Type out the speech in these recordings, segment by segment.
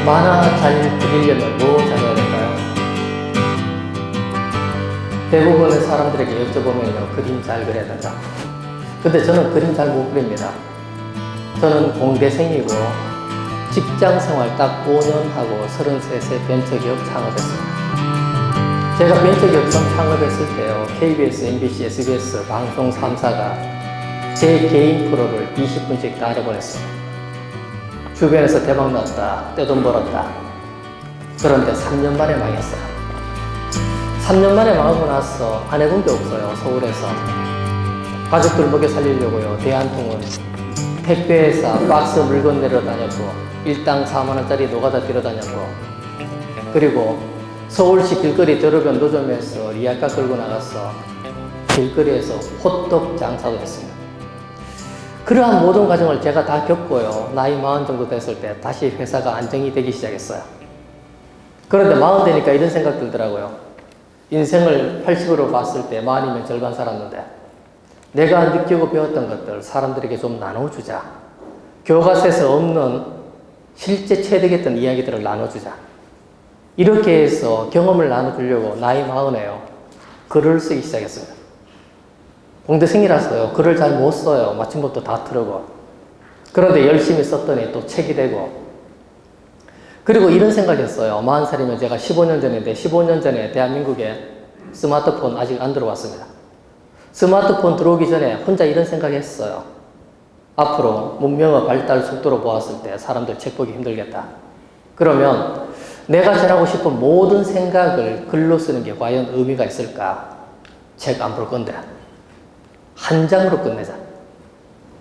만화 잘 그리려면 뭐 잘해야 될까요? 대부분의 사람들에게 여쭤보면요, 그림 잘 그려야 된다. 근데 저는 그림 잘 못 그립니다. 저는 공대생이고 직장 생활 딱 5년 하고 33세 벤처기업 창업했습니다. 제가 벤처기업 창업했을 때요, KBS, MBC, SBS 방송 3사가 제 개인 프로를 20분씩 다 내보냈어요. 주변에서 대박 났다, 떼돈 벌었다. 그런데 3년 만에 망했어요. 3년 만에 망하고 나서 안 해본 게 없어요. 서울에서 가족들 먹여 살리려고요, 대한통운 택배회사 박스 물건 내려다녔고, 일당 4만원짜리 노가다 뛰어다녔고, 그리고 서울시 길거리 대로변 노점에서 리아카 끌고 나가서 길거리에서 호떡 장사도 했습니다. 그러한 모든 과정을 제가 다 겪고요, 나이 40 정도 됐을 때 다시 회사가 안정이 되기 시작했어요. 그런데 40 되니까 이런 생각 들더라고요. 인생을 80으로 봤을 때 40이면 절반 살았는데 내가 느끼고 배웠던 것들 사람들에게 좀 나눠주자. 교과서에서 없는 실제 체득했던 이야기들을 나눠주자. 이렇게 해서 경험을 나눠주려고 나이 40에요, 글을 쓰기 시작했습니다. 공대생이라서요, 글을 잘 못 써요. 맞춤법도 다 틀고. 그런데 열심히 썼더니 또 책이 되고. 그리고 이런 생각했어요. 40살이면 제가 15년 전인데 15년 전에 대한민국에 스마트폰 아직 안 들어왔습니다. 스마트폰 들어오기 전에 혼자 이런 생각했어요. 앞으로 문명의 발달 속도로 보았을 때 사람들 책 보기 힘들겠다. 그러면 내가 전하고 싶은 모든 생각을 글로 쓰는 게 과연 의미가 있을까? 책 안 볼 건데 한 장으로 끝내자.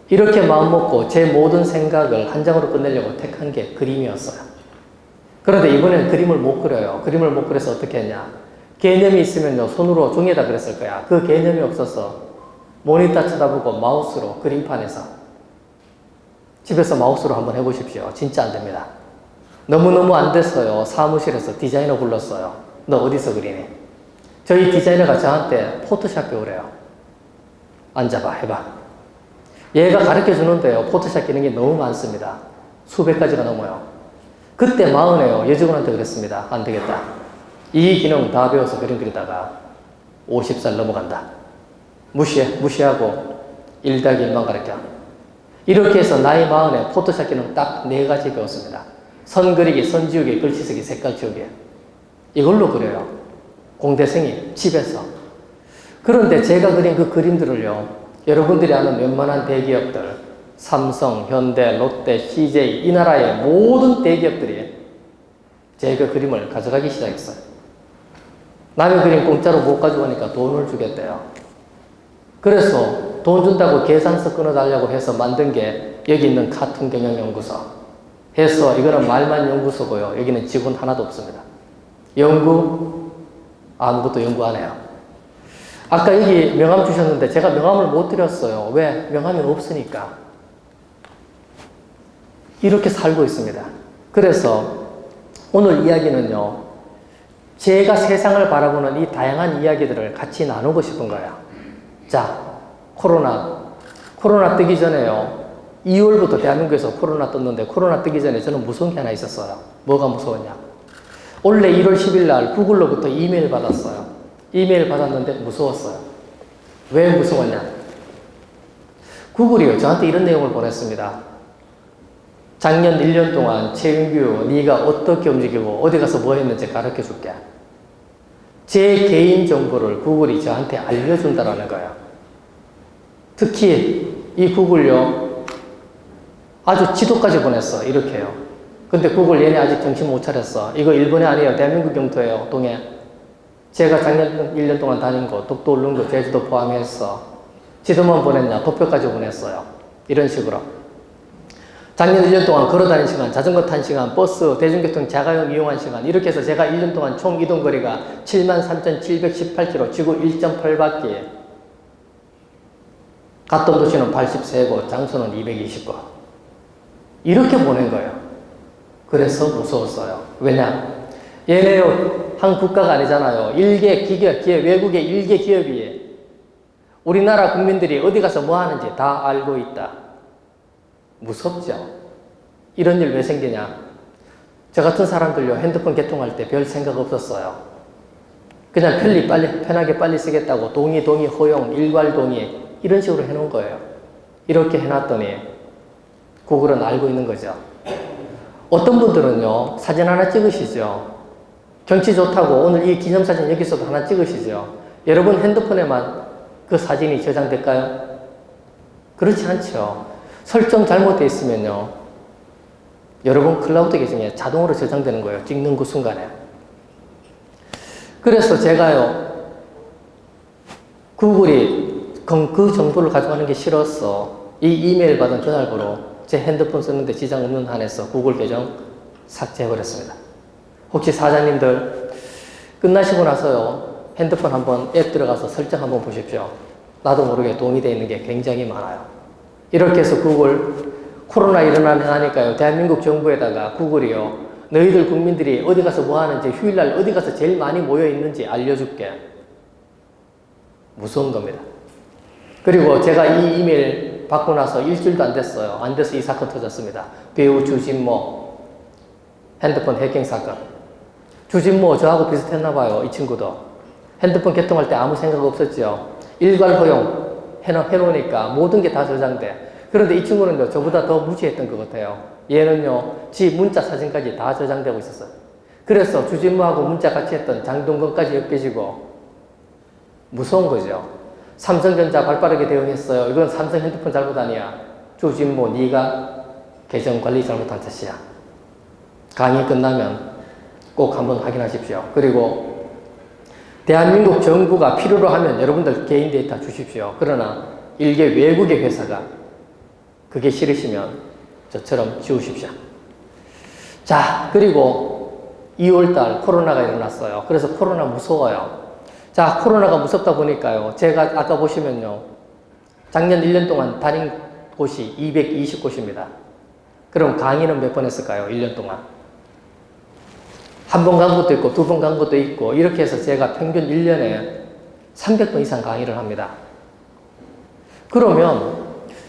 이렇게 마음먹고 제 모든 생각을 한 장으로 끝내려고 택한 게 그림이었어요. 그런데 이번엔 그림을 못 그려요. 그림을 못 그려서 어떻게 했냐. 개념이 있으면요, 손으로 종이에다 그렸을 거야. 그 개념이 없어서 모니터 쳐다보고 마우스로 그림판에서. 집에서 마우스로 한번 해보십시오. 진짜 안 됩니다. 너무너무 안 됐어요. 사무실에서 디자이너 불렀어요. 너 어디서 그리니? 저희 디자이너가 저한테 포토샵 배우래요. 앉아봐, 해봐. 얘가 가르쳐 주는데요, 포토샵 기능이 너무 많습니다. 수백 가지가 넘어요. 그때 40에요, 여직원한테 그랬습니다. 안 되겠다. 이 기능 다 배워서 그림 그리다가 50살 넘어간다. 무시하고 1+1만 가르쳐. 이렇게 해서 나이 40에 포토샵 기능 딱 4가지 배웠습니다. 선 그리기, 선 지우기, 글씨 쓰기, 색깔 지우기. 이걸로 그려요. 공대생이 집에서. 그런데 제가 그린 그 그림들을요, 여러분들이 아는 웬만한 대기업들, 삼성, 현대, 롯데, CJ, 이 나라의 모든 대기업들이 제 그 그림을 가져가기 시작했어요. 남의 그림 공짜로 못 가져가니까 돈을 주겠대요. 그래서 돈 준다고 계산서 끊어달라고 해서 만든 게 여기 있는 카툰 경영연구소 해서, 이거는 말만 연구소고요, 여기는 직원 하나도 없습니다. 연구? 아무것도 연구 안 해요. 아까 여기 명함 주셨는데 제가 명함을 못 드렸어요. 왜? 명함이 없으니까. 이렇게 살고 있습니다. 그래서 오늘 이야기는요, 제가 세상을 바라보는 이 다양한 이야기들을 같이 나누고 싶은 거예요. 자, 코로나 뜨기 전에요, 2월부터 대한민국에서 코로나 떴는데, 코로나 뜨기 전에 저는 무서운 게 하나 있었어요. 뭐가 무서웠냐? 원래 1월 10일 날 구글로부터 이메일 받았어요. 이메일 받았는데 무서웠어요. 왜 무서웠냐? 구글이요, 저한테 이런 내용을 보냈습니다. 작년 1년 동안 최윤규, 네가 어떻게 움직이고 어디 가서 뭐 했는지 가르쳐 줄게. 제 개인 정보를 구글이 저한테 알려준다라는 거예요. 특히 이 구글요, 아주 지도까지 보냈어. 이렇게요. 근데 구글 얘네 아직 정신 못 차렸어. 이거 일본이 아니에요. 대한민국 영토예요. 동해. 제가 작년 1년 동안 다닌 곳, 독도, 울릉도, 제주도 포함해서 지도만 보냈냐, 도표까지 보냈어요. 이런 식으로. 작년 1년 동안 걸어 다닌 시간, 자전거 탄 시간, 버스, 대중교통 자가용 이용한 시간, 이렇게 해서 제가 1년 동안 총 이동거리가 73,718km, 지구 1.8바퀴, 갔던 도시는 83곳, 장소는 220곳. 이렇게 보낸 거예요. 그래서 무서웠어요. 왜냐? 얘네요, 한 국가가 아니잖아요. 일개 기업, 외국의 일개 기업이 우리나라 국민들이 어디 가서 뭐 하는지 다 알고 있다. 무섭죠? 이런 일 왜 생기냐? 저 같은 사람들요, 핸드폰 개통할 때 별 생각 없었어요. 그냥 편하게 빨리 쓰겠다고 동의, 허용, 일괄 동의 이런 식으로 해놓은 거예요. 이렇게 해놨더니 구글은 알고 있는 거죠. 어떤 분들은요, 사진 하나 찍으시죠. 경치 좋다고 오늘 이 기념사진 여기서도 하나 찍으시죠. 여러분 핸드폰에만 그 사진이 저장될까요? 그렇지 않죠. 설정 잘못되어 있으면요, 여러분 클라우드 계정에 자동으로 저장되는 거예요. 찍는 그 순간에. 그래서 제가요, 구글이 그 정보를 가져가는 게 싫어서 이 이메일 받은 전화번호 제 핸드폰 쓰는데 지장 없는 한에서 구글 계정 삭제해버렸습니다. 혹시 사장님들 끝나시고 나서요, 핸드폰 한번 앱 들어가서 설정 한번 보십시오. 나도 모르게 도움이 되어 있는 게 굉장히 많아요. 이렇게 해서 구글 코로나 일어나니까요, 대한민국 정부에다가 구글이요, 너희들 국민들이 어디 가서 뭐 하는지, 휴일날 어디 가서 제일 많이 모여 있는지 알려줄게. 무서운 겁니다. 그리고 제가 이 이메일 받고 나서 일주일도 안 됐어요. 안 돼서 이 사건 터졌습니다. 배우 주진모 핸드폰 해킹 사건. 주진모 저하고 비슷했나봐요. 이 친구도 핸드폰 개통할 때 아무 생각 없었죠. 일괄 허용 해놓으니까 모든 게 다 저장돼. 그런데 이 친구는요, 저보다 더 무지했던 것 같아요. 얘는요, 지 문자 사진까지 다 저장되고 있었어요. 그래서 주진모하고 문자 같이 했던 장동건까지 엮여지고 무서운 거죠. 삼성전자 발빠르게 대응했어요. 이건 삼성 핸드폰 잘못 아니야. 주진모, 네가 계정 관리 잘못한 탓이야. 강의 끝나면 꼭 한번 확인하십시오. 그리고 대한민국 정부가 필요로 하면 여러분들 개인 데이터 주십시오. 그러나 일개 외국의 회사가 그게 싫으시면 저처럼 지우십시오. 자, 그리고 2월달 코로나가 일어났어요. 그래서 코로나 무서워요. 자, 코로나가 무섭다 보니까요, 제가 아까 보시면요, 작년 1년 동안 다닌 곳이 220곳입니다. 그럼 강의는 몇 번 했을까요? 1년 동안. 한 번 간 것도 있고, 두 번 간 것도 있고, 이렇게 해서 제가 평균 1년에 300번 이상 강의를 합니다. 그러면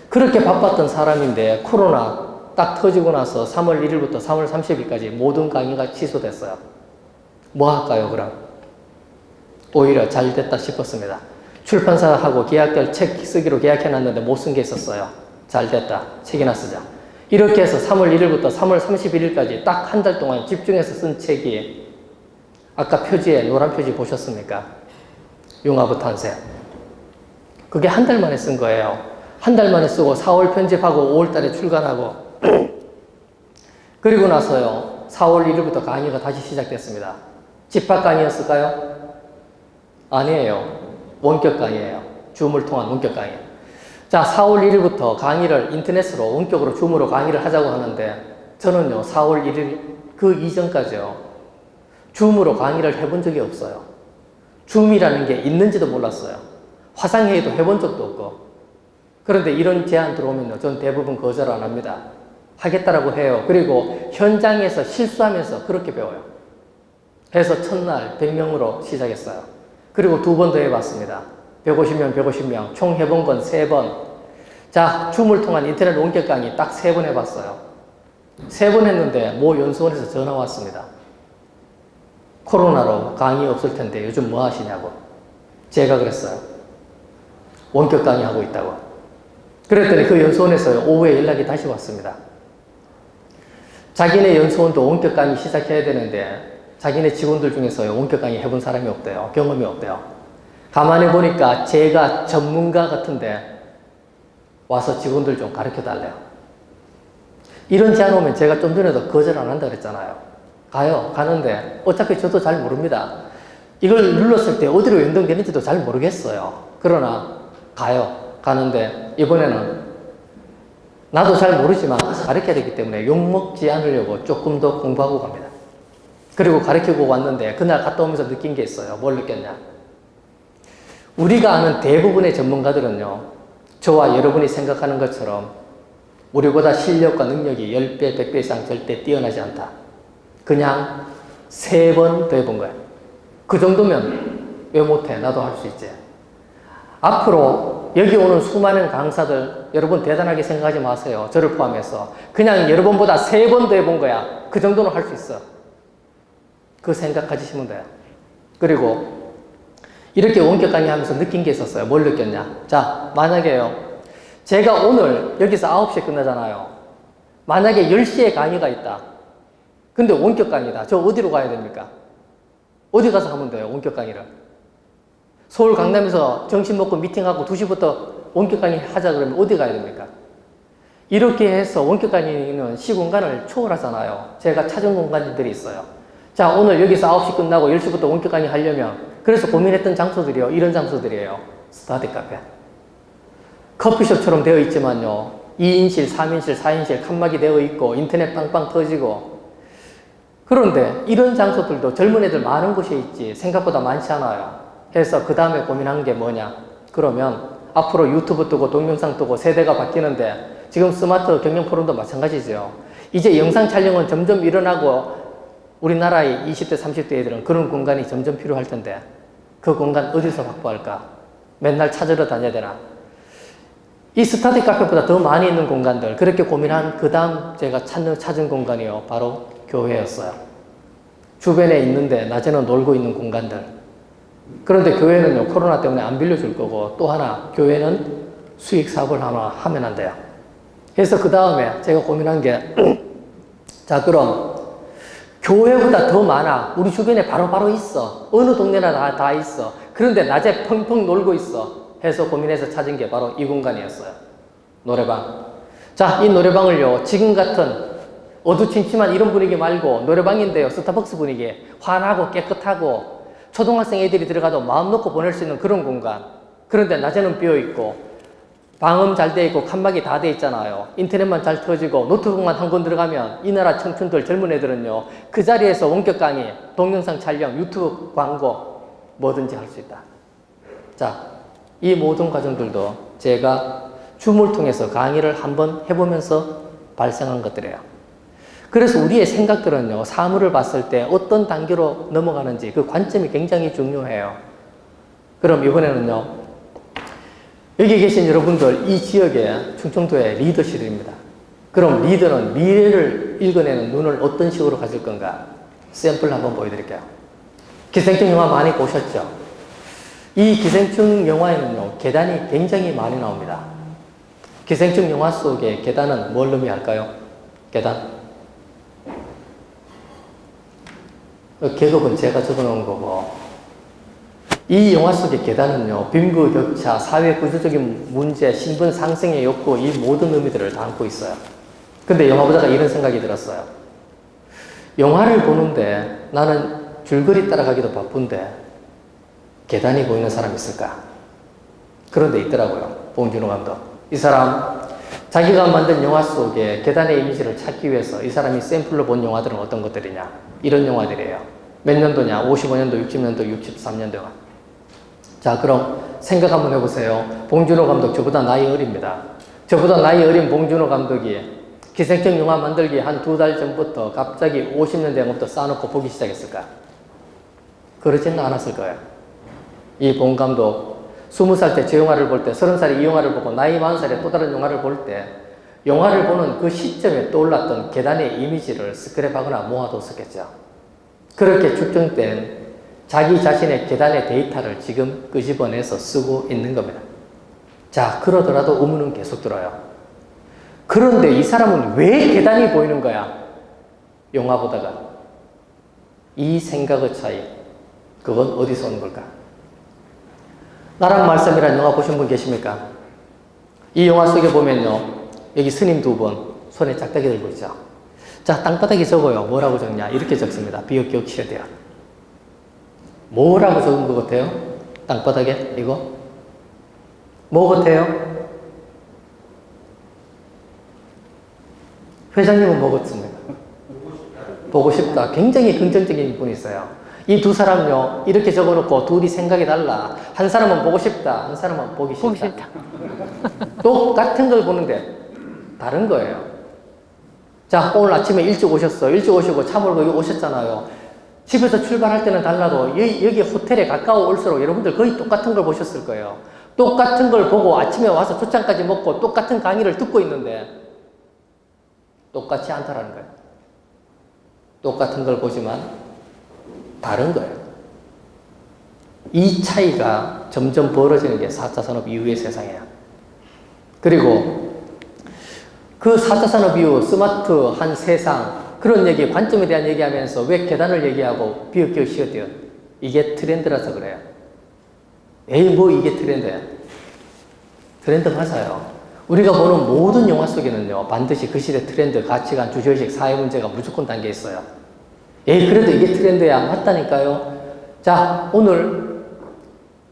그렇게 바빴던 사람인데 코로나 딱 터지고 나서 3월 1일부터 3월 30일까지 모든 강의가 취소됐어요. 뭐 할까요, 그럼? 오히려 잘 됐다 싶었습니다. 출판사하고 계약될 책 쓰기로 계약해놨는데 못 쓴 게 있었어요. 잘 됐다. 책이나 쓰자. 이렇게 해서 3월 1일부터 3월 31일까지 딱 한 달 동안 집중해서 쓴 책이 아까 표지에 노란 표지 보셨습니까? 융합의 탄생. 그게 한 달 만에 쓴 거예요. 한 달 만에 쓰고 4월 편집하고 5월 달에 출간하고 그리고 나서요, 4월 1일부터 강의가 다시 시작됐습니다. 집합 강의였을까요? 아니에요. 원격 강의예요. 줌을 통한 원격 강의. 자, 4월 1일부터 강의를 인터넷으로 원격으로 줌으로 강의를 하자고 하는데 저는요, 4월 1일 그 이전까지요, 줌으로 강의를 해본 적이 없어요. 줌이라는 게 있는지도 몰랐어요. 화상회의도 해본 적도 없고. 그런데 이런 제안 들어오면요, 전 대부분 거절 안 합니다. 하겠다라고 해요. 그리고 현장에서 실수하면서 그렇게 배워요. 해서 첫날 100명으로 시작했어요. 그리고 두 번 더 해봤습니다. 150명, 150명. 총 해본 건 3번. 자, 줌을 통한 인터넷 원격 강의 딱 3번 해봤어요. 3번 했는데 모 연수원에서 전화 왔습니다. 코로나로 강의 없을 텐데 요즘 뭐 하시냐고. 제가 그랬어요. 원격 강의 하고 있다고. 그랬더니 그 연수원에서 오후에 연락이 다시 왔습니다. 자기네 연수원도 원격 강의 시작해야 되는데 자기네 직원들 중에서 원격 강의 해본 사람이 없대요. 경험이 없대요. 가만히 보니까 제가 전문가 같은데 와서 직원들 좀 가르쳐 달래요. 이런 제안 오면 제가 좀 전에도 거절 안 한다 그랬잖아요. 가요. 가는데 어차피 저도 잘 모릅니다. 이걸 눌렀을 때 어디로 연동되는지도 잘 모르겠어요. 그러나 가요. 가는데 이번에는 나도 잘 모르지만 가르쳐야 되기 때문에 욕먹지 않으려고 조금 더 공부하고 갑니다. 그리고 가르치고 왔는데 그날 갔다 오면서 느낀 게 있어요. 뭘 느꼈냐? 우리가 아는 대부분의 전문가들은요, 저와 여러분이 생각하는 것처럼 우리보다 실력과 능력이 10배, 100배 이상 절대 뛰어나지 않다. 그냥 3번 더 해본 거예요. 그 정도면 왜 못해? 나도 할 수 있지. 앞으로 여기 오는 수많은 강사들, 여러분 대단하게 생각하지 마세요. 저를 포함해서. 그냥 여러분보다 3번 더 해본 거야. 그 정도는 할 수 있어. 그 생각 가지시면 돼요. 그리고 이렇게 원격 강의 하면서 느낀 게 있었어요. 뭘 느꼈냐? 자, 만약에요. 제가 오늘 여기서 9시에 끝나잖아요. 만약에 10시에 강의가 있다. 근데 원격 강의다. 저 어디로 가야 됩니까? 어디 가서 하면 돼요? 원격 강의를. 서울 강남에서 점심 먹고 미팅하고 2시부터 원격 강의 하자 그러면 어디 가야 됩니까? 이렇게 해서 원격 강의는 시공간을 초월하잖아요. 제가 찾은 공간들이 있어요. 자, 오늘 여기서 9시 끝나고 10시부터 원격 강의 하려면 그래서 고민했던 장소들이요. 이런 장소들이에요. 스터디 카페. 커피숍처럼 되어 있지만요. 2인실, 3인실, 4인실 칸막이 되어 있고 인터넷 빵빵 터지고 그런데 이런 장소들도 젊은 애들 많은 곳에 있지 생각보다 많지 않아요. 그래서 그 다음에 고민한 게 뭐냐? 그러면 앞으로 유튜브 뜨고 동영상 뜨고 세대가 바뀌는데 지금 스마트 경영 포럼도 마찬가지죠. 이제 영상 촬영은 점점 일어나고 우리나라의 20대, 30대 애들은 그런 공간이 점점 필요할 텐데 그 공간 어디서 확보할까? 맨날 찾으러 다녀야 되나? 이 스터디 카페보다 더 많이 있는 공간들 그렇게 고민한 그 다음 제가 찾은 공간이요. 바로 교회였어요. 주변에 있는데 낮에는 놀고 있는 공간들. 그런데 교회는요. 코로나 때문에 안 빌려줄 거고 또 하나 교회는 수익 사업을 하나 하면 안 돼요. 그래서 그 다음에 제가 고민한 게 자 그럼 교회보다 더 많아. 우리 주변에 바로바로 있어. 어느 동네나 다 있어. 그런데 낮에 펑펑 놀고 있어. 해서 고민해서 찾은 게 바로 이 공간이었어요. 노래방. 자, 이 노래방을요. 지금 같은 어두침침한 이런 분위기 말고 노래방인데요. 스타벅스 분위기. 환하고 깨끗하고 초등학생 애들이 들어가도 마음 놓고 보낼 수 있는 그런 공간. 그런데 낮에는 비어있고 방음 잘 돼 있고 칸막이 다 돼 있잖아요. 인터넷만 잘 터지고 노트북만 한 건 들어가면 이 나라 청춘들 젊은 애들은요. 그 자리에서 원격 강의, 동영상 촬영, 유튜브 광고 뭐든지 할 수 있다. 자, 이 모든 과정들도 제가 줌을 통해서 강의를 한번 해보면서 발생한 것들이에요. 그래서 우리의 생각들은요. 사물을 봤을 때 어떤 단계로 넘어가는지 그 관점이 굉장히 중요해요. 그럼 이번에는요. 여기 계신 여러분들 이 지역의 충청도의 리더십입니다. 그럼 리더는 미래를 읽어내는 눈을 어떤 식으로 가질 건가? 샘플 한번 보여드릴게요. 기생충 영화 많이 보셨죠? 이 기생충 영화에는요. 계단이 굉장히 많이 나옵니다. 기생충 영화 속의 계단은 뭘 의미할까요? 계단. 계급은 제가 적어놓은 거고 이 영화 속의 계단은요. 빈부격차, 사회 구조적인 문제, 신분 상승의 욕구 이 모든 의미들을 담고 있어요. 근데 영화 보다가 이런 생각이 들었어요. 영화를 보는데 나는 줄거리 따라가기도 바쁜데 계단이 보이는 사람이 있을까? 그런데 있더라고요. 봉준호 감독. 이 사람 자기가 만든 영화 속에 계단의 이미지를 찾기 위해서 이 사람이 샘플로 본 영화들은 어떤 것들이냐? 이런 영화들이에요. 몇 년도냐? 55년도, 60년도, 63년도 영화. 자, 그럼 생각 한번 해보세요. 봉준호 감독 저보다 나이 어립니다. 저보다 나이 어린 봉준호 감독이 기생충 영화 만들기 한 2달 전부터 갑자기 50년대 영화부터 쌓아놓고 보기 시작했을까? 그러지는 않았을 거예요. 이 봉 감독 20살 때 저 영화를 볼 때 30살에 이 영화를 보고 나이 40살에 또 다른 영화를 볼 때 영화를 보는 그 시점에 떠올랐던 계단의 이미지를 스크랩하거나 모아뒀었겠죠. 그렇게 축적된 자기 자신의 계단의 데이터를 지금 끄집어내서 쓰고 있는 겁니다. 자, 그러더라도 의문은 계속 들어요. 그런데 이 사람은 왜 계단이 보이는 거야? 영화 보다가. 이 생각의 차이, 그건 어디서 오는 걸까? 나랑 말씀이라는 영화 보신 분 계십니까? 이 영화 속에 보면요. 여기 스님 2분 손에 짝대기 들고 있죠. 자, 땅바닥에 적어요. 뭐라고 적냐? 이렇게 적습니다. 비읍 시어대요. 뭐라고 적은 것 같아요? 땅바닥에 이거? 뭐 같아요? 회장님은 뭐 같습니까? 보고 싶다. 굉장히 긍정적인 분이 있어요. 이 두 사람요. 이렇게 적어놓고 둘이 생각이 달라. 한 사람은 보고 싶다. 한 사람은 보기 싫다. 똑같은 걸 보는데 다른 거예요. 자, 오늘 아침에 일찍 오셨어요. 일찍 오시고 차 몰고 여기 오셨잖아요. 집에서 출발할 때는 달라도 여기 호텔에 가까워 올수록 여러분들 거의 똑같은 걸 보셨을 거예요. 똑같은 걸 보고 아침에 와서 초장까지 먹고 똑같은 강의를 듣고 있는데 똑같지 않다라는 거예요. 똑같은 걸 보지만 다른 거예요. 이 차이가 점점 벌어지는 게 4차 산업 이후의 세상이야. 그리고 그 4차 산업 이후 스마트한 세상, 그런 얘기, 관점에 대한 얘기하면서 왜 계단을 얘기하고 비읍기읍 시어띄어? 이게 트렌드라서 그래요. 에이, 뭐 이게 트렌드야. 트렌드 맞아요. 우리가 보는 모든 영화 속에는요, 반드시 그 시대 트렌드, 가치관, 주제의식, 사회 문제가 무조건 담겨 있어요. 에이, 그래도 이게 트렌드야. 맞다니까요. 자, 오늘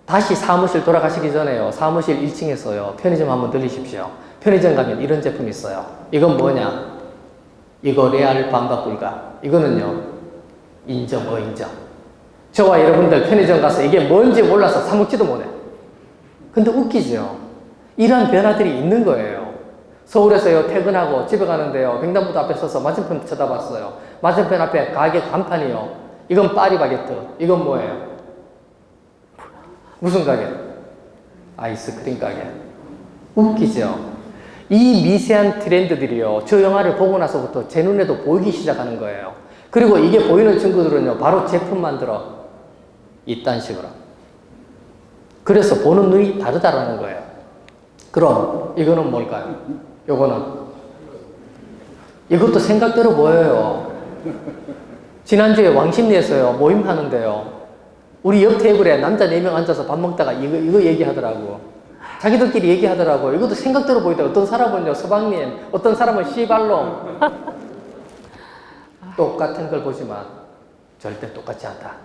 다시 사무실 돌아가시기 전에요. 사무실 1층에서요. 편의점 한번 들리십시오. 편의점 가면 이런 제품이 있어요. 이건 뭐냐? 이거 레알 반박 불가. 이거는요, 인정, 인정. 저와 여러분들 편의점 가서 이게 뭔지 몰라서 사먹지도 못해. 근데 웃기죠? 이러한 변화들이 있는 거예요. 서울에서요, 퇴근하고 집에 가는데요, 횡단보도 앞에 서서 맞은편 쳐다봤어요. 맞은편 앞에 가게 간판이요. 이건 파리바게트. 이건 뭐예요? 무슨 가게? 아이스크림 가게. 웃기죠? 이 미세한 트렌드들이요, 저 영화를 보고 나서부터 제 눈에도 보이기 시작하는 거예요. 그리고 이게 보이는 친구들은요, 바로 제품 만들어. 이딴 식으로. 그래서 보는 눈이 다르다라는 거예요. 그럼 이거는 뭘까요? 요거는 이것도 생각대로 보여요. 지난주에 왕십리에서요, 모임 하는데요, 우리 옆 테이블에 남자 4명 앉아서 밥 먹다가 이거 얘기하더라고. 자기들끼리 얘기하더라고요. 이것도 생각대로 보이더라고요. 어떤 사람은요, 서방님, 어떤 사람은 씨발놈. 똑같은 걸 보지만 절대 똑같지 않다.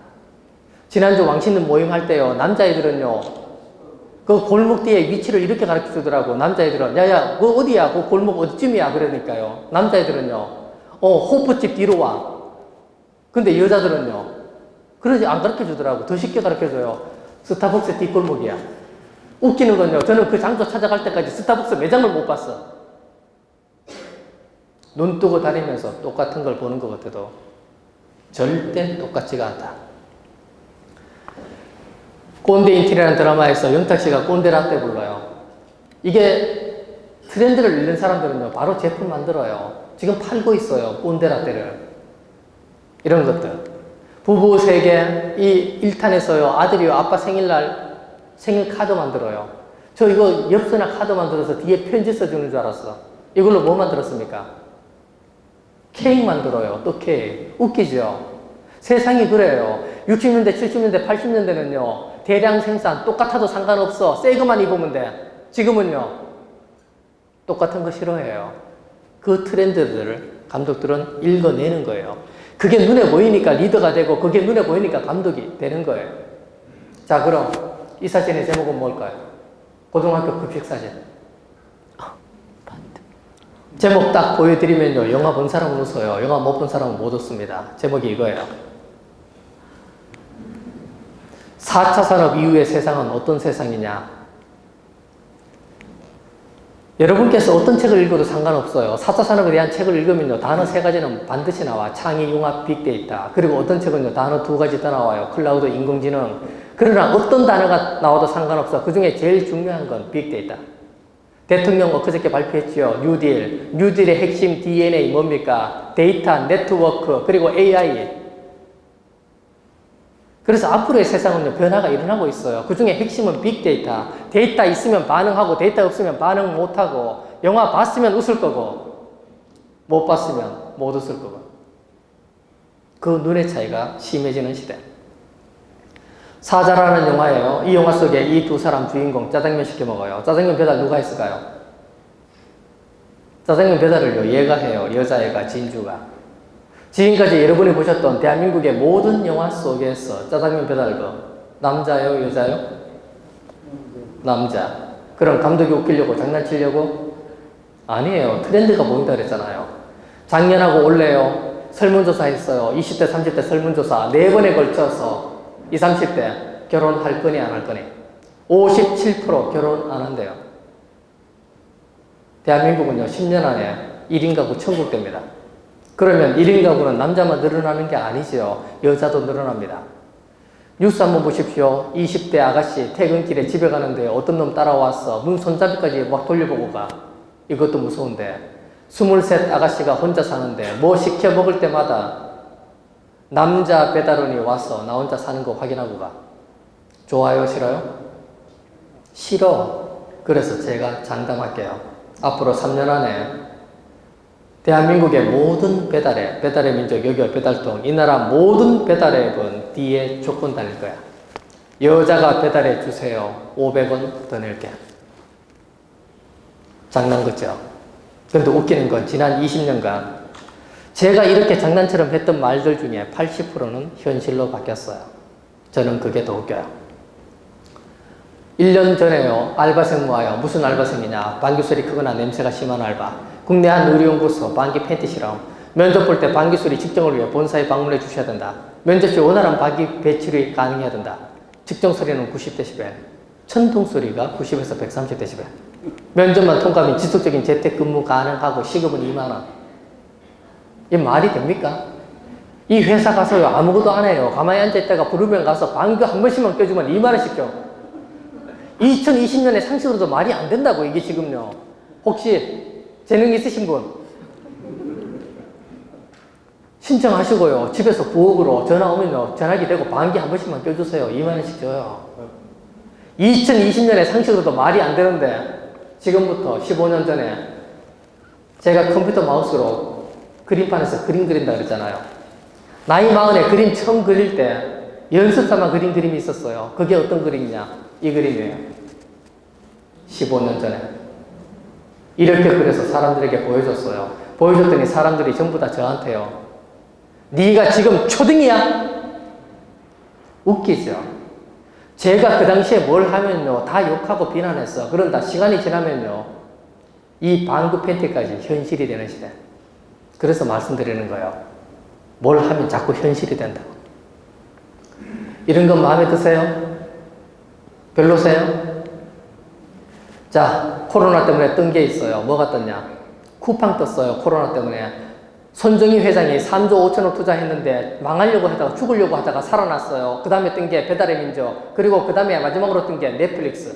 지난주 왕신님 모임 할 때요, 남자애들은요, 그 골목 뒤에 위치를 이렇게 가르쳐 주더라고. 남자애들은, 야야, 그 어디야? 그 골목 어디쯤이야? 그러니까요. 남자애들은요, 호프집 뒤로 와. 근데 여자들은요, 그러지 안 가르쳐 주더라고. 더 쉽게 가르쳐 줘요. 스타벅스 뒷골목이야. 웃기는 건요, 저는 그 장소 찾아갈 때까지 스타벅스 매장을 못 봤어. 눈 뜨고 다니면서 똑같은 걸 보는 것 같아도 절대 똑같지가 않다. 꼰대 인티리라는 드라마에서 영탁 씨가 꼰대 라떼 불러요. 이게 트렌드를 읽는 사람들은요, 바로 제품 만들어요. 지금 팔고 있어요, 꼰대 라떼를. 이런 것들. 부부 세계, 이 1탄에서요, 아들이요, 아빠 생일날 생일 카드 만들어요. 저 이거 엽서나 카드 만들어서 뒤에 편지 써주는 줄 알았어. 이걸로 뭐 만들었습니까? 케이크 만들어요. 또 케이크. 웃기죠? 세상이 그래요. 60년대, 70년대, 80년대는요, 대량 생산, 똑같아도 상관없어. 새 것만 입으면 돼. 지금은요, 똑같은 거 싫어해요. 그 트렌드들을 감독들은 읽어내는 거예요. 그게 눈에 보이니까 리더가 되고, 그게 눈에 보이니까 감독이 되는 거예요. 자, 그럼 이 사진의 제목은 뭘까요? 고등학교 급식 사진. 제목 딱 보여드리면요, 영화 본 사람은 웃어요. 영화 못 본 사람은 못 웃습니다. 제목이 이거예요. 4차 산업 이후의 세상은 어떤 세상이냐? 여러분께서 어떤 책을 읽어도 상관없어요. 4차 산업에 대한 책을 읽으면요, 단어 3가지는 반드시 나와. 창의, 융합, 빅데이터. 그리고 어떤 책은요, 단어 2가지 더 나와요. 클라우드, 인공지능. 그러나 어떤 단어가 나와도 상관없어. 그 중에 제일 중요한 건 빅데이터. 대통령 엊그저께 발표했죠. 뉴딜. 뉴딜의 핵심 DNA 뭡니까? 데이터, 네트워크, 그리고 AI. 그래서 앞으로의 세상은요, 변화가 일어나고 있어요. 그 중에 핵심은 빅데이터. 데이터 있으면 반응하고, 데이터 없으면 반응 못하고, 영화 봤으면 웃을 거고, 못 봤으면 못 웃을 거고. 그 눈의 차이가 심해지는 시대. 사자라는 영화예요. 이 영화 속에 이 두 사람 주인공 짜장면 시켜 먹어요. 짜장면 배달 누가 했을까요? 짜장면 배달을요, 얘가 해요. 여자애가, 진주가. 지금까지 여러분이 보셨던 대한민국의 모든 영화 속에서 짜장면 배달거 남자요, 여자요? 남자. 그럼 감독이 웃기려고, 장난치려고? 아니에요. 트렌드가 보인다 그랬잖아요. 작년하고 올해요, 설문조사 했어요. 20대, 30대 설문조사 4번에 걸쳐서 20, 30대 결혼할 거니 안 할 거니? 57% 결혼 안 한대요. 대한민국은요, 10년 안에 1인 가구 천국 됩니다. 그러면 1인 가구는 남자만 늘어나는 게 아니죠. 여자도 늘어납니다. 뉴스 한번 보십시오. 20대 아가씨 퇴근길에 집에 가는데 어떤 놈 따라와서 문 손잡이까지 막 돌려보고 가. 이것도 무서운데 23 아가씨가 혼자 사는데 뭐 시켜 먹을 때마다 남자 배달원이 와서 나 혼자 사는 거 확인하고 가. 좋아요? 싫어요? 싫어. 그래서 제가 장담할게요. 앞으로 3년 안에 대한민국의 모든 배달의 민족, 여기와 배달통, 이 나라 모든 배달 앱은 뒤에 조건 달릴 거야. 여자가 배달해 주세요. 500원 더 낼게. 장난 같죠? 근데 웃기는 건 지난 20년간 제가 이렇게 장난처럼 했던 말들 중에 80%는 현실로 바뀌었어요. 저는 그게 더 웃겨요. 1년 전에요. 알바생 모아요. 무슨 알바생이냐? 방귀 소리 크거나 냄새가 심한 알바. 국내 한 의료연구소 방귀 팬티 실험. 면접 볼 때 방귀 소리 측정을 위해 본사에 방문해 주셔야 된다. 면접 시 원활한 방귀 배출이 가능해야 된다. 측정 소리는 90dB. 천둥 소리가 90에서 130dB. 면접만 통과하면 지속적인 재택근무 가능하고 시급은 2만 원. 이게 말이 됩니까? 이 회사 가서요 아무것도 안 해요. 가만히 앉아있다가 부르면 가서 방귀 한 번씩만 껴주면 2만 원씩 줘. 2020년에 상식으로도 말이 안 된다고 이게 지금요. 혹시 재능 있으신 분 신청하시고요. 집에서 부엌으로 전화 오면요. 전화기 대고 방귀 한 번씩만 껴주세요. 2만 원씩 줘요. 2020년에 상식으로도 말이 안 되는데 지금부터 15년 전에 제가 컴퓨터 마우스로 그림판에서 그림 그린다 그랬잖아요. 나이 40에 그림 처음 그릴 때 연습삼아 그린 그림이 있었어요. 그게 어떤 그림이냐? 이 그림이에요. 15년 전에. 이렇게 그려서 사람들에게 보여줬어요. 보여줬더니 사람들이 전부 다 저한테요. 네가 지금 초등이야? 웃기죠? 제가 그 당시에 뭘 하면요. 다 욕하고 비난했어. 그런다 시간이 지나면요. 이 방구 팬티까지 현실이 되는 시대. 그래서 말씀드리는 거예요. 뭘 하면 자꾸 현실이 된다고. 이런 건 마음에 드세요? 별로세요? 자, 코로나 때문에 뜬 게 있어요. 뭐가 떴냐? 쿠팡 떴어요. 코로나 때문에. 손정희 회장이 3조 5천억 투자했는데 망하려고 하다가 죽으려고 하다가 살아났어요. 그 다음에 뜬 게 배달의 민족. 그리고 그 다음에 마지막으로 뜬 게 넷플릭스.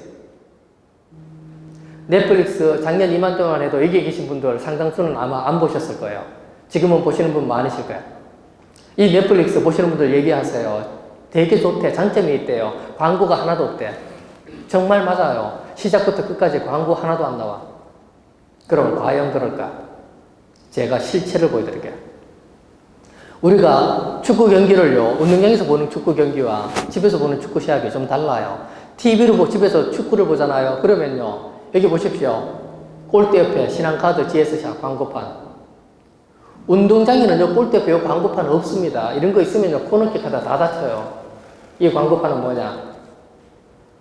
넷플릭스 작년 2만 동안 해도 여기 계신 분들 상당수는 아마 안 보셨을 거예요. 지금은 보시는 분 많으실 거예요. 이 넷플릭스 보시는 분들 얘기하세요. 되게 좋대. 장점이 있대요. 광고가 하나도 없대. 정말 맞아요. 시작부터 끝까지 광고 하나도 안 나와. 그럼 과연 그럴까? 제가 실체를 보여드릴게요. 우리가 축구 경기를요, 운동장에서 보는 축구 경기와 집에서 보는 축구 시합이 좀 달라요. TV로 집에서 축구를 보잖아요. 그러면요, 여기 보십시오. 골대 옆에 신한카드 GS샷 광고판. 운동장에는요, 골대 옆에 광고판 없습니다. 이런 거 있으면요, 코너킥 하다 다 다쳐요. 이 광고판은 뭐냐?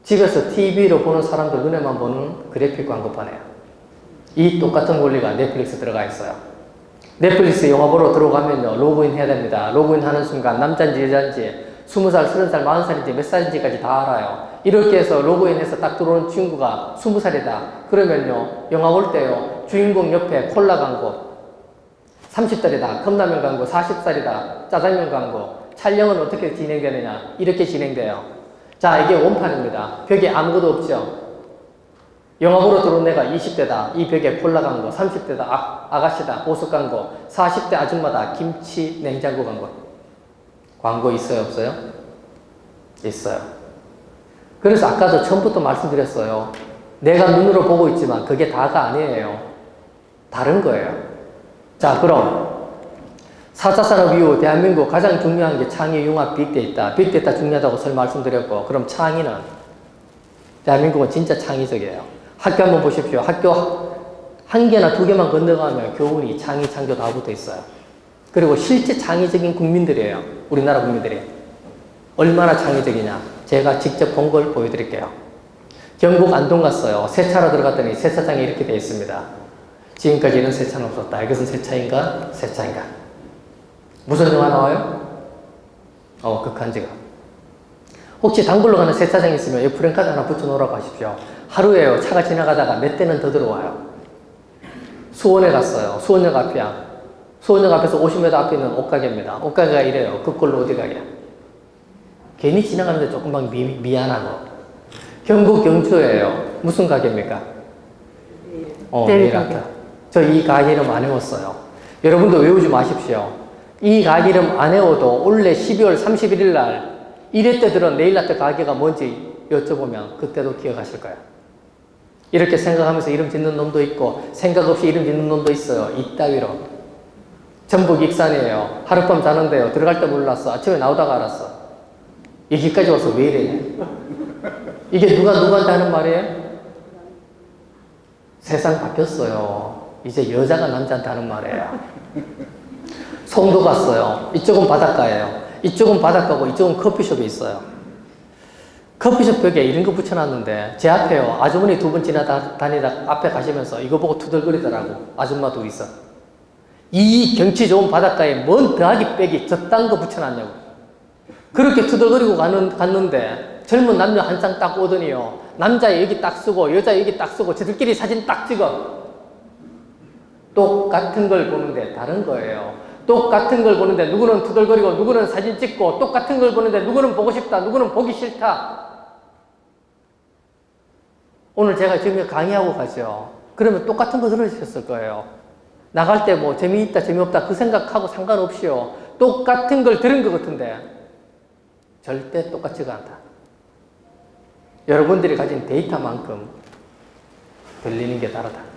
집에서 TV로 보는 사람들 눈에만 보는 그래픽 광고판이에요. 이 똑같은 원리가 넷플릭스 들어가 있어요. 넷플릭스 영화 보러 들어가면요, 로그인 해야 됩니다. 로그인 하는 순간 남자인지 여자인지 20살, 30살, 40살인지 몇 살인지까지 다 알아요. 이렇게 해서 로그인해서 딱 들어오는 친구가 20살이다. 그러면요, 영화 볼 때요, 주인공 옆에 콜라 광고, 30살이다. 컵라면 광고, 40살이다. 짜장면 광고. 촬영은 어떻게 진행되느냐? 이렇게 진행돼요. 자, 이게 원판입니다. 벽에 아무것도 없죠? 영화 보러 들어온 애가 20대다. 이 벽에 콜라 광고. 30대다. 아가씨다. 보석 광고. 40대 아줌마다. 김치 냉장고 광고. 광고 있어요? 없어요? 있어요. 그래서 아까도 처음부터 말씀드렸어요. 내가 눈으로 보고 있지만 그게 다가 아니에요. 다른 거예요. 자, 그럼 4차 산업 이후 대한민국 가장 중요한 게 창의, 융합, 빅데이터. 빅데이터 중요하다고 설말씀드렸고, 그럼 창의는? 대한민국은 진짜 창의적이에요. 학교 한번 보십시오. 학교 한 개나 두 개만 건너가면 교훈이 창의, 창조 다 붙어 있어요. 그리고 실제 창의적인 국민들이에요. 우리나라 국민들이. 얼마나 창의적이냐. 제가 직접 본 걸 보여드릴게요. 경북 안동 갔어요. 세차로 들어갔더니 세차장이 이렇게 되어 있습니다. 지금까지 이런 세차는 없었다. 이것은 세차인가? 세차인가? 무슨 영화 나와요? 극한 직업. 혹시 단골로 가는 세차장 있으면 이 프랜카드 하나 붙여놓으라고 하십시오. 하루에요, 차가 지나가다가 몇 대는 더 들어와요. 수원에 갔어요. 수원역 앞이야. 수원역 앞에서 50m 앞에 있는 옷가게입니다. 옷가게가 이래요. 그 꼴로 어디 가게? 괜히 지나가는데 조금 막 미안하고. 경북 경주예요. 무슨 가게입니까? 네일 아트. 저 이 가게 이름 안 외웠어요. 여러분도 외우지 마십시오. 이 가게 이름 안 외워도 올해 12월 31일 날 이래 때 들은 네일 아트 가게가 뭔지 여쭤보면 그때도 기억하실 거예요. 이렇게 생각하면서 이름 짓는 놈도 있고 생각 없이 이름 짓는 놈도 있어요. 이따위로. 전북 익산이에요. 하룻밤 자는데요. 들어갈 때 몰랐어. 아침에 나오다가 알았어. 여기까지 와서 왜 이래? 이게 누가 누구한테 하는 말이에요? 세상 바뀌었어요. 이제 여자가 남자한테 하는 말이에요. 송도 갔어요. 이쪽은 바닷가예요. 이쪽은 바닷가고 이쪽은 커피숍이 있어요. 커피숍 벽에 이런 거 붙여놨는데 제 앞에요. 아주머니 두 분 지나다니다 앞에 가시면서 이거 보고 투덜거리더라고. 아줌마 둘 있어. 이 경치 좋은 바닷가에 뭔 더하기 빼기 저딴 거 붙여놨냐고. 그렇게 투덜거리고 갔는데 젊은 남녀 한 쌍 딱 오더니요. 남자 여기 딱 쓰고 여자 여기 딱 쓰고 저들끼리 사진 딱 찍어. 똑같은 걸 보는데 다른 거예요. 똑같은 걸 보는데 누구는 투덜거리고 누구는 사진 찍고 똑같은 걸 보는데 누구는 보고 싶다 누구는 보기 싫다. 오늘 제가 지금 강의하고 가죠. 그러면 똑같은 거 들으셨을 거예요. 나갈 때 뭐 재미있다 재미없다 그 생각하고 상관없이요. 똑같은 걸 들은 것 같은데 절대 똑같지가 않다. 여러분들이 가진 데이터만큼 들리는 게 다르다.